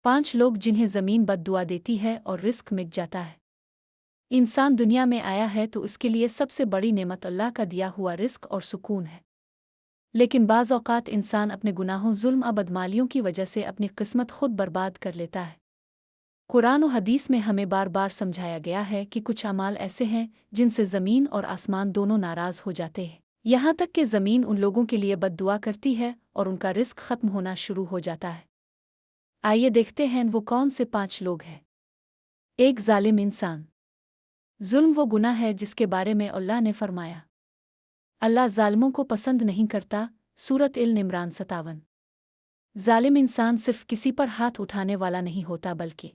5 लोग जिन्हें ज़मीन बद्दुआ देती है और रिस्क मिट जाता है। इंसान दुनिया में आया है तो उसके लिए सबसे बड़ी नेमत अल्लाह का दिया हुआ रिस्क और सुकून है। लेकिन बाज़ औक़ात इंसान अपने गुनाहों जुल्म और बदमालियों की वजह से अपनी किस्मत खुद बर्बाद कर लेता है। कुरान और हदीस में हमें बार बार समझाया गया है कि कुछ अमाल ऐसे हैं जिनसे ज़मीन और आसमान दोनों नाराज़ हो जाते हैं, यहाँ तक कि ज़मीन उन लोगों के लिए बद्दुआ करती है और उनका रिस्क ख़त्म होना शुरू हो जाता है। आइए देखते हैं वो कौन से 5 लोग हैं। एक जालिम इंसान। जुल्म वो गुनाह है जिसके बारे में अल्लाह ने फरमाया, अल्लाह ज़ालिमों को पसंद नहीं करता। सूरत इल इमरान 57। जालिम इंसान सिर्फ किसी पर हाथ उठाने वाला नहीं होता बल्कि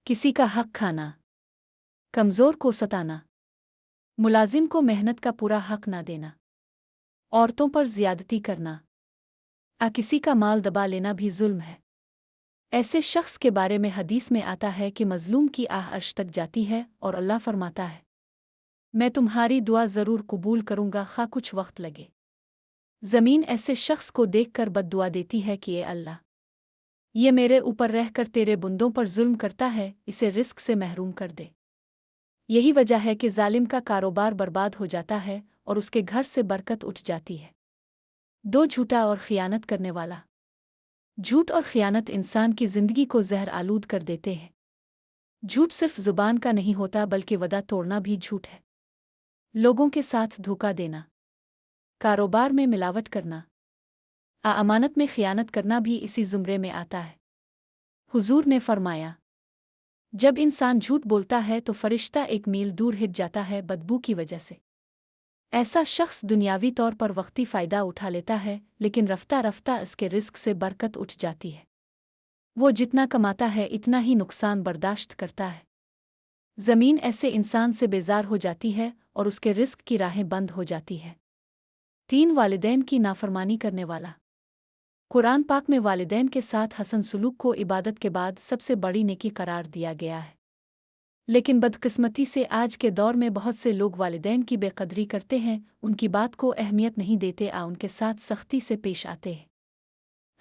किसी का हक खाना, कमज़ोर को सताना, मुलाजिम को मेहनत का पूरा हक ना देना, औरतों पर ज़्यादती करना, किसी का माल दबा लेना भी जुल्म है। ऐसे शख्स के बारे में हदीस में आता है कि मज़लूम की आह अर्श तक जाती है और अल्लाह फरमाता है, मैं तुम्हारी दुआ ज़रूर कबूल करूँगा खा कुछ वक्त लगे। ज़मीन ऐसे शख्स को देखकर बद्दुआ देती है कि ए अल्लाह, ये मेरे ऊपर रहकर तेरे बुंदों पर जुल्म करता है, इसे रिस्क से महरूम कर दे। यही वजह है कि जालिम का कारोबार बर्बाद हो जाता है और उसके घर से बरकत उठ जाती है। 2 झूठा और खियानत करने वाला। झूठ और खियानत इंसान की ज़िंदगी को ज़हर आलूद कर देते हैं। झूठ सिर्फ ज़ुबान का नहीं होता बल्कि वदा तोड़ना भी झूठ है। लोगों के साथ धोखा देना, कारोबार में मिलावट करना, अमानत में खियानत करना भी इसी ज़ुमरे में आता है। हुजूर ने फरमाया, जब इंसान झूठ बोलता है तो फरिश्ता 1 मील दूर हिट जाता है बदबू की वजह से। ऐसा शख्स दुनियावी तौर पर वक्ती फ़ायदा उठा लेता है, लेकिन रफ्ता रफ्ता इसके रिस्क से बरकत उठ जाती है। वो जितना कमाता है इतना ही नुकसान बर्दाश्त करता है। ज़मीन ऐसे इंसान से बेजार हो जाती है और उसके रिस्क की राहें बंद हो जाती है। 3 वालिदैन की नाफरमानी करने वाला। कुरान पाक में वालिदैन के साथ हसन सलूक को इबादत के बाद सबसे बड़ी नेकी करार दिया गया है। लेकिन बदकिस्मती से आज के दौर में बहुत से लोग वालिदैन की बेकदरी करते हैं, उनकी बात को अहमियत नहीं देते, उनके साथ सख्ती से पेश आते हैं।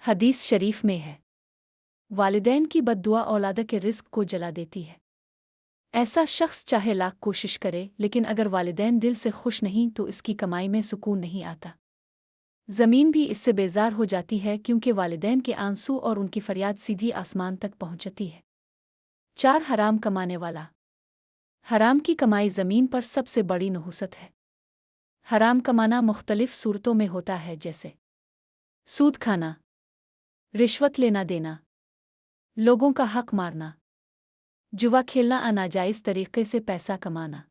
हदीस शरीफ में है, वालिदैन की बद्दुआ औलाद के रिस्क को जला देती है। ऐसा शख्स चाहे लाख कोशिश करे, लेकिन अगर वालिदैन दिल से खुश नहीं तो इसकी कमाई में सुकून नहीं आता। ज़मीन भी इससे बेजार हो जाती है क्योंकि वालिदैन के आंसू और उनकी फरियाद सीधी आसमान तक पहुंचती है। 4 हराम कमाने वाला। हराम की कमाई ज़मीन पर सबसे बड़ी नहुसत है। हराम कमाना मुख्तलिफ सूरतों में होता है, जैसे सूद खाना, रिश्वत लेना देना, लोगों का हक मारना, जुआ खेलना, नाजायज़ तरीक़े से पैसा कमाना।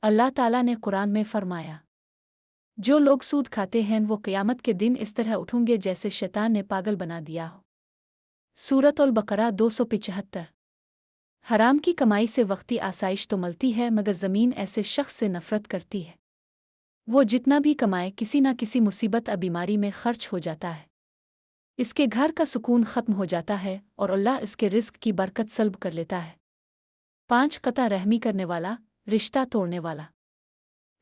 अल्लाह ताला ने कुरान में फरमाया, जो लोग सूद खाते हैं वो क़यामत के दिन इस तरह उठेंगे जैसे शैतान ने पागल बना दिया हो। सूरत अल बकरा 275। हराम की कमाई से वक्ती आसाइश तो मिलती है, मगर ज़मीन ऐसे शख्स से नफ़रत करती है। वो जितना भी कमाए किसी न किसी मुसीबत या बीमारी में खर्च हो जाता है। इसके घर का सुकून ख़त्म हो जाता है और अल्लाह इसके रिस्क की बरकत सल्ब कर लेता है। 5 कता रहमी करने वाला, रिश्ता तोड़ने वाला।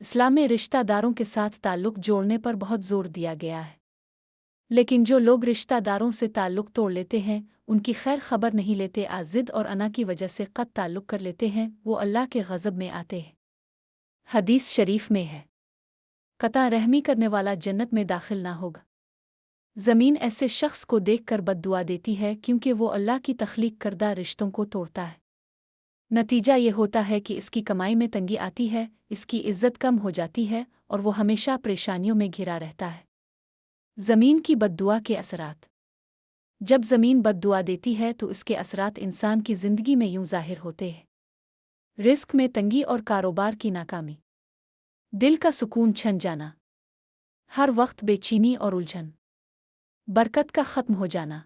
इस्लाम में रिश्तेदारों के साथ ताल्लुक़ जोड़ने पर बहुत ज़ोर दिया गया है। लेकिन जो लोग रिश्तेदारों से ताल्लुक़ तोड़ लेते हैं, उनकी खैर खबर नहीं लेते, ज़िद और अना की वजह से क़त ताल्लुक़ कर लेते हैं, वो अल्लाह के ग़ज़ब में आते हैं। हदीस शरीफ में है, कता रहमी करने वाला जन्नत में दाखिल ना होगा। ज़मीन ऐसे शख्स को देखकर बद्दुआ देती है क्योंकि वो अल्लाह की तख्लीक करदा रिश्तों को तोड़ता है। नतीजा ये होता है कि इसकी कमाई में तंगी आती है, इसकी इज़्ज़त कम हो जाती है और वो हमेशा परेशानियों में घिरा रहता है। ज़मीन की बद्दुआ के असरात। जब ज़मीन बद्दुआ देती है तो इसके असरात इंसान की ज़िंदगी में यूं ज़ाहिर होते हैं। रिस्क में तंगी और कारोबार की नाकामी, दिल का सुकून छन जाना, हर वक्त बेचैनी और उलझन, बरकत का ख़त्म हो जाना,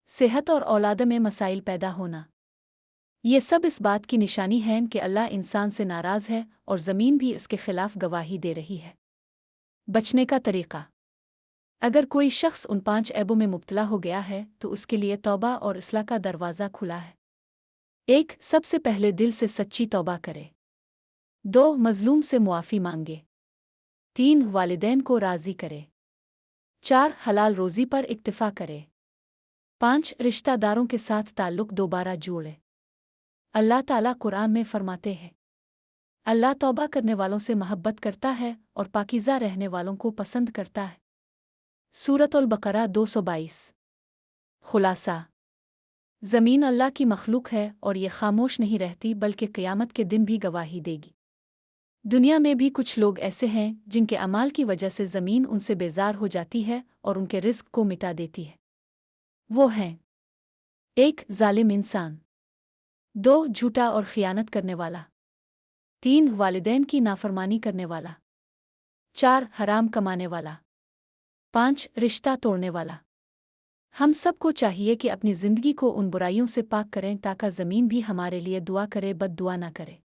सेहत और औलाद में मसाइल पैदा होना। ये सब इस बात की निशानी है कि अल्लाह इंसान से नाराज़ है और ज़मीन भी इसके ख़िलाफ़ गवाही दे रही है। बचने का तरीक़ा। अगर कोई शख्स उन 5 ऐबों में मुब्तला हो गया है तो उसके लिए तौबा और इस्लाह का दरवाज़ा खुला है। 1. सबसे पहले दिल से सच्ची तौबा करे। 2. मज़लूम से मुआफ़ी मांगे। 3. वालिदैन को राज़ी करे। 4. हलाल रोज़ी पर इक्तिफ़ा करे। 5 रिश्तेदारों के साथ ताल्लुक़ दोबारा जोड़े। अल्लाह ताला कुरान में फरमाते हैं, अल्लाह तौबा करने वालों से महब्बत करता है और पाकीज़ा रहने वालों को पसंद करता है। सूरत अल बकरा 222। खुलासा: ज़मीन अल्लाह की मखलूक है और ये खामोश नहीं रहती बल्कि क़यामत के दिन भी गवाही देगी। दुनिया में भी कुछ लोग ऐसे हैं जिनके अमाल की वजह से ज़मीन उनसे बेजार हो जाती है और उनके रिज़्क़ को मिटा देती है। वो हैं: 1 जालिम इंसान, 2 झूठा और ख़ियानत करने वाला, 3 वालिदैन की नाफरमानी करने वाला, 4 हराम कमाने वाला, 5 रिश्ता तोड़ने वाला। हम सबको चाहिए कि अपनी ज़िंदगी को उन बुराइयों से पाक करें ताकि ज़मीन भी हमारे लिए दुआ करे, बद दुआ न करे।